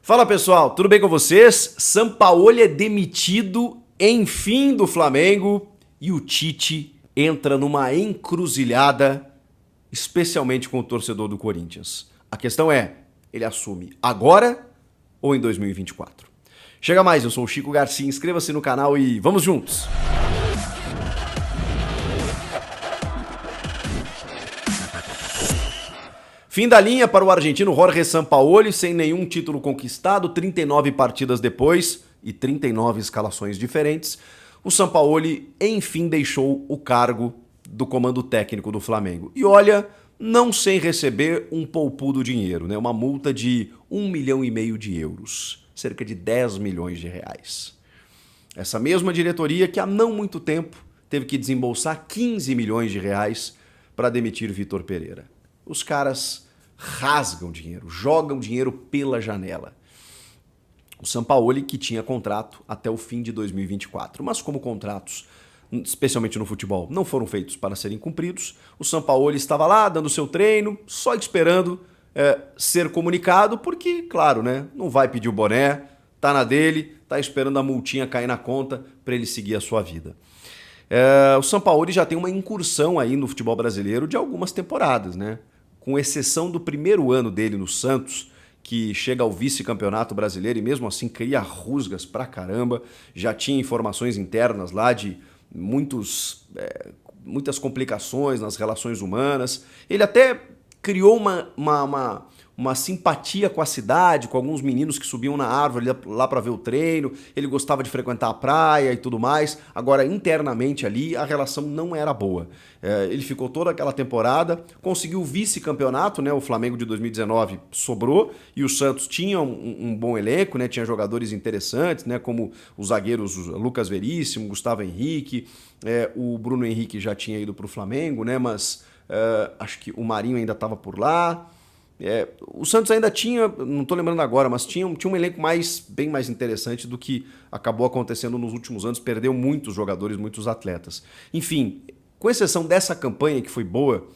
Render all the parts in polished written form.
Fala pessoal, tudo bem com vocês? Sampaoli é demitido, enfim, do Flamengo e o Tite entra numa encruzilhada, especialmente com o torcedor do Corinthians. A questão é, ele assume agora ou em 2024? Chega mais, eu sou o Chico Garcia, inscreva-se no canal e vamos juntos! Fim da linha para o argentino Jorge Sampaoli, sem nenhum título conquistado, 39 partidas depois e 39 escalações diferentes. O Sampaoli, enfim, deixou o cargo do comando técnico do Flamengo. E olha, não sem receber um poupudo dinheiro, né? Uma multa de 1,5 milhão de euros, cerca de 10 milhões de reais. Essa mesma diretoria que há não muito tempo teve que desembolsar 15 milhões de reais para demitir Vitor Pereira. Os caras rasgam dinheiro, jogam dinheiro pela janela. O Sampaoli que tinha contrato até o fim de 2024, mas como contratos, especialmente no futebol, não foram feitos para serem cumpridos, o Sampaoli estava lá dando seu treino, só esperando ser comunicado, porque, claro, né, não vai pedir o boné, tá na dele, tá esperando a multinha cair na conta para ele seguir a sua vida. O Sampaoli já tem uma incursão aí no futebol brasileiro de algumas temporadas, né? Com exceção do primeiro ano dele no Santos, que chega ao vice-campeonato brasileiro e mesmo assim cria rusgas pra caramba, já tinha informações internas lá de muitas complicações nas relações humanas. Ele até criou uma simpatia com a cidade, com alguns meninos que subiam na árvore lá para ver o treino, ele gostava de frequentar a praia e tudo mais. Agora, internamente ali, a relação não era boa. Ele ficou toda aquela temporada, conseguiu o vice-campeonato, né? O Flamengo de 2019 sobrou e o Santos tinha um bom elenco, né? Tinha jogadores interessantes, né? Como os zagueiros Lucas Veríssimo, Gustavo Henrique, o Bruno Henrique já tinha ido para o Flamengo, né? Mas acho que o Marinho ainda estava por lá. O Santos ainda tinha, não estou lembrando agora, mas tinha um elenco bem mais interessante do que acabou acontecendo nos últimos anos, perdeu muitos jogadores, muitos atletas. Enfim, com exceção dessa campanha que foi boa,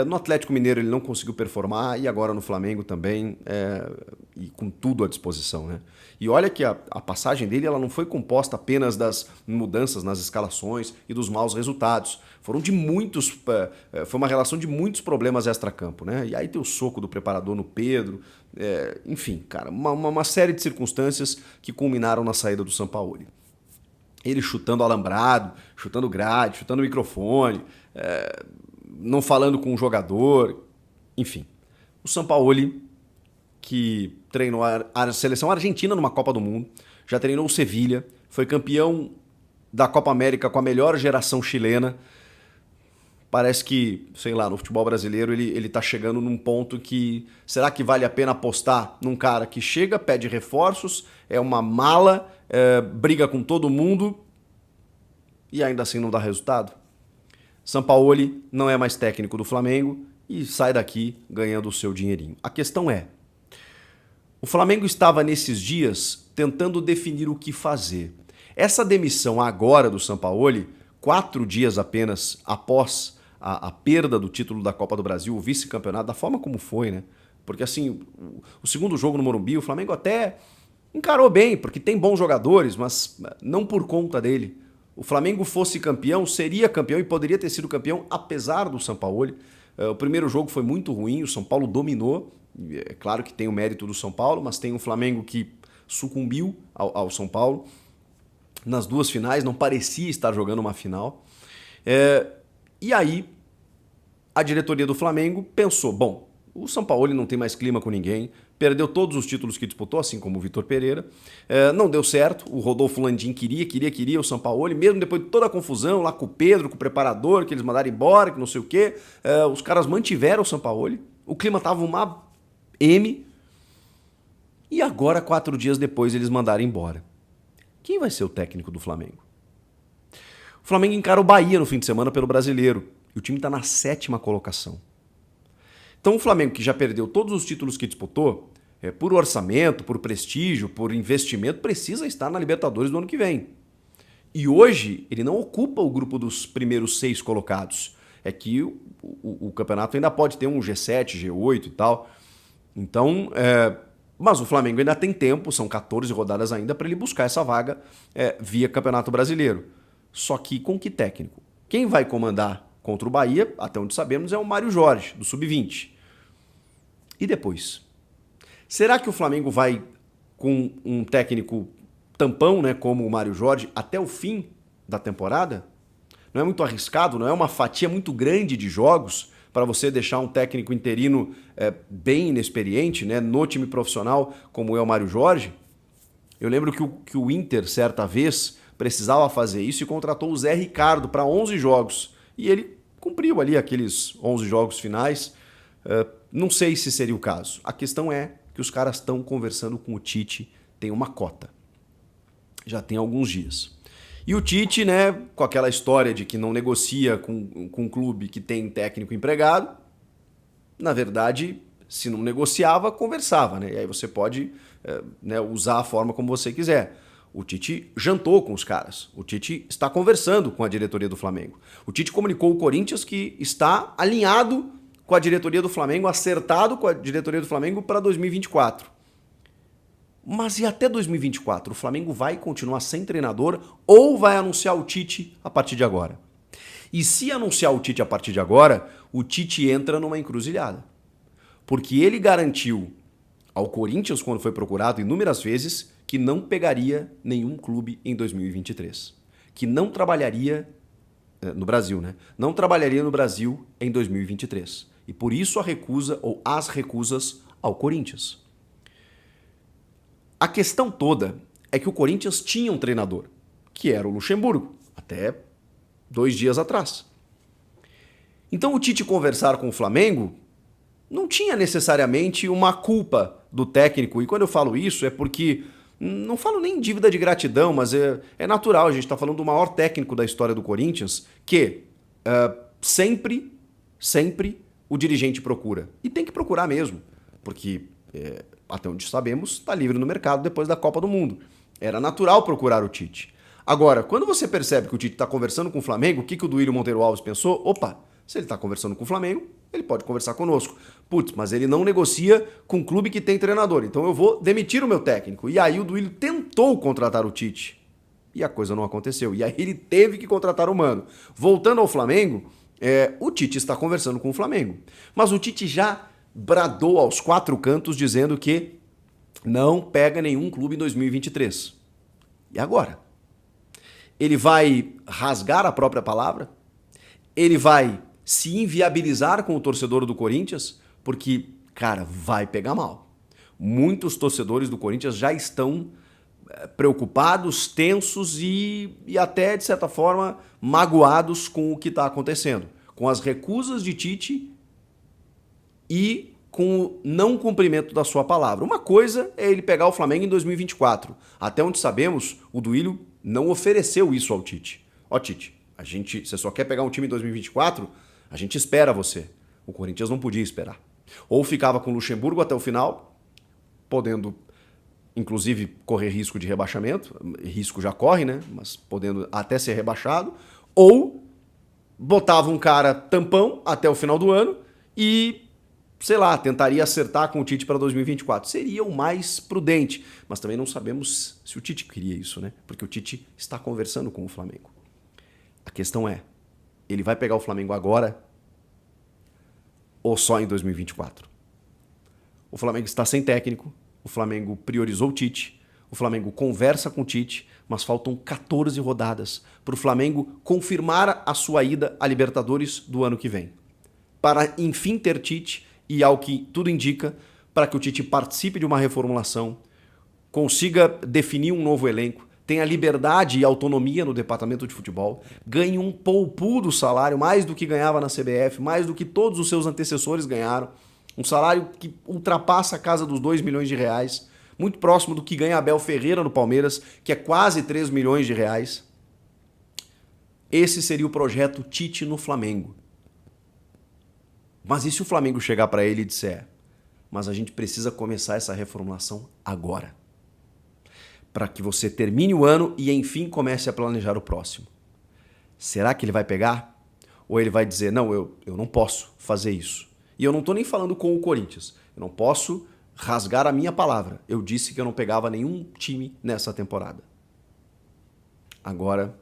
no Atlético Mineiro ele não conseguiu performar e agora no Flamengo também, e com tudo à disposição, né? E olha que a passagem dele ela não foi composta apenas das mudanças nas escalações e dos maus resultados. Foi uma relação de muitos problemas extra-campo, né? E aí tem o soco do preparador no Pedro, enfim, cara, uma série de circunstâncias que culminaram na saída do Sampaoli. Ele chutando alambrado, chutando grade, chutando microfone, não falando com o jogador, enfim. O Sampaoli, que treinou a seleção argentina numa Copa do Mundo, já treinou o Sevilha, foi campeão da Copa América com a melhor geração chilena. Parece que, sei lá, no futebol brasileiro ele tá chegando num ponto que... Será que vale a pena apostar num cara que chega, pede reforços, é uma mala, briga com todo mundo e ainda assim não dá resultado? Sampaoli não é mais técnico do Flamengo e sai daqui ganhando o seu dinheirinho. A questão é, o Flamengo estava nesses dias tentando definir o que fazer. Essa demissão agora do Sampaoli, 4 dias apenas após a perda do título da Copa do Brasil, o vice-campeonato, da forma como foi, né? Porque assim, o segundo jogo no Morumbi, o Flamengo até encarou bem, porque tem bons jogadores, mas não por conta dele. O Flamengo fosse campeão, seria campeão e poderia ter sido campeão apesar do Sampaoli. O primeiro jogo foi muito ruim, o São Paulo dominou. É claro que tem o mérito do São Paulo, mas tem um Flamengo que sucumbiu ao São Paulo. Nas duas finais, não parecia estar jogando uma final. E aí, a diretoria do Flamengo pensou, bom, o Sampaoli não tem mais clima com ninguém, perdeu todos os títulos que disputou, assim como o Vitor Pereira. Não deu certo, o Rodolfo Landim queria o Sampaoli, mesmo depois de toda a confusão lá com o Pedro, com o preparador, que eles mandaram embora, que não sei o quê. Os caras mantiveram o Sampaoli, o clima tava uma M, e agora, 4 dias depois, eles mandaram embora. Quem vai ser o técnico do Flamengo? O Flamengo encara o Bahia no fim de semana pelo Brasileiro, e o time está na 7ª colocação. Então o Flamengo, que já perdeu todos os títulos que disputou, por orçamento, por prestígio, por investimento, precisa estar na Libertadores do ano que vem. E hoje ele não ocupa o grupo dos primeiros 6 colocados. É que o campeonato ainda pode ter um G7, G8 e tal. Então Mas o Flamengo ainda tem tempo, são 14 rodadas ainda, para ele buscar essa vaga via Campeonato Brasileiro. Só que com que técnico? Quem vai comandar contra o Bahia, até onde sabemos, é o Mário Jorge, do Sub-20. E depois? Será que o Flamengo vai com um técnico tampão, né, como o Mário Jorge, até o fim da temporada? Não é muito arriscado? Não é uma fatia muito grande de jogos para você deixar um técnico interino bem inexperiente, né, no time profissional, como é o Mário Jorge? Eu lembro que o Inter, certa vez, precisava fazer isso e contratou o Zé Ricardo para 11 jogos. E ele cumpriu ali aqueles 11 jogos finais. Não sei se seria o caso. A questão é que os caras estão conversando com o Tite, tem uma cota. Já tem alguns dias. E o Tite, né, com aquela história de que não negocia com um clube que tem técnico empregado, na verdade, se não negociava, conversava, né? E aí você pode usar a forma como você quiser. O Tite jantou com os caras. O Tite está conversando com a diretoria do Flamengo. O Tite comunicou ao Corinthians que está alinhado com a diretoria do Flamengo, acertado com a diretoria do Flamengo para 2024. Mas e até 2024? O Flamengo vai continuar sem treinador ou vai anunciar o Tite a partir de agora? E se anunciar o Tite a partir de agora, o Tite entra numa encruzilhada. Porque ele garantiu ao Corinthians, quando foi procurado inúmeras vezes, que não pegaria nenhum clube em 2023. Que não trabalharia no Brasil, né? Não trabalharia no Brasil em 2023. E por isso a recusa ou as recusas ao Corinthians. A questão toda é que o Corinthians tinha um treinador, que era o Luxemburgo, até 2 dias atrás. Então o Tite conversar com o Flamengo não tinha necessariamente uma culpa do técnico. E quando eu falo isso é porque, não falo nem em dívida de gratidão, mas é natural, a gente está falando do maior técnico da história do Corinthians, que sempre o dirigente procura. E tem que procurar mesmo, porque até onde sabemos, está livre no mercado depois da Copa do Mundo. Era natural procurar o Tite. Agora, quando você percebe que o Tite está conversando com o Flamengo, o que o Duílio Monteiro Alves pensou? Opa, se ele está conversando com o Flamengo, ele pode conversar conosco. Putz, mas ele não negocia com um clube que tem treinador, então eu vou demitir o meu técnico. E aí o Duílio tentou contratar o Tite. E a coisa não aconteceu. E aí ele teve que contratar o Mano. Voltando ao Flamengo, o Tite está conversando com o Flamengo. Mas o Tite já bradou aos 4 cantos dizendo que não pega nenhum clube em 2023. E agora? Ele vai rasgar a própria palavra? Ele vai se inviabilizar com o torcedor do Corinthians? Porque, cara, vai pegar mal. Muitos torcedores do Corinthians já estão preocupados, tensos e até, de certa forma, magoados com o que está acontecendo. Com as recusas de Tite e com o não cumprimento da sua palavra. Uma coisa é ele pegar o Flamengo em 2024. Até onde sabemos, o Duílio não ofereceu isso ao Tite. Ó, Tite, você só quer pegar um time em 2024? A gente espera você. O Corinthians não podia esperar. Ou ficava com o Luxemburgo até o final, podendo, inclusive, correr risco de rebaixamento. Risco já corre, né? Mas podendo até ser rebaixado. Ou botava um cara tampão até o final do ano e, sei lá, tentaria acertar com o Tite para 2024. Seria o mais prudente. Mas também não sabemos se o Tite queria isso, né? Porque o Tite está conversando com o Flamengo. A questão é, ele vai pegar o Flamengo agora ou só em 2024? O Flamengo está sem técnico, o Flamengo priorizou o Tite, o Flamengo conversa com o Tite, mas faltam 14 rodadas para o Flamengo confirmar a sua ida à Libertadores do ano que vem. Para, enfim, ter Tite e, ao que tudo indica, para que o Tite participe de uma reformulação, consiga definir um novo elenco, tenha liberdade e autonomia no departamento de futebol, ganhe um poupudo salário, mais do que ganhava na CBF, mais do que todos os seus antecessores ganharam, um salário que ultrapassa a casa dos 2 milhões de reais, muito próximo do que ganha Abel Ferreira no Palmeiras, que é quase 3 milhões de reais. Esse seria o projeto Tite no Flamengo. Mas e se o Flamengo chegar para ele e disser: mas a gente precisa começar essa reformulação agora, para que você termine o ano e, enfim, comece a planejar o próximo? Será que ele vai pegar? Ou ele vai dizer: não, eu não posso fazer isso? E eu não estou nem falando com o Corinthians. Eu não posso rasgar a minha palavra. Eu disse que eu não pegava nenhum time nessa temporada. Agora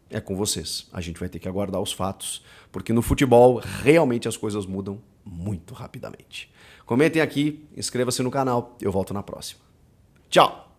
é com vocês. A gente vai ter que aguardar os fatos, porque no futebol realmente as coisas mudam muito rapidamente. Comentem aqui, inscreva-se no canal, eu volto na próxima. Tchau!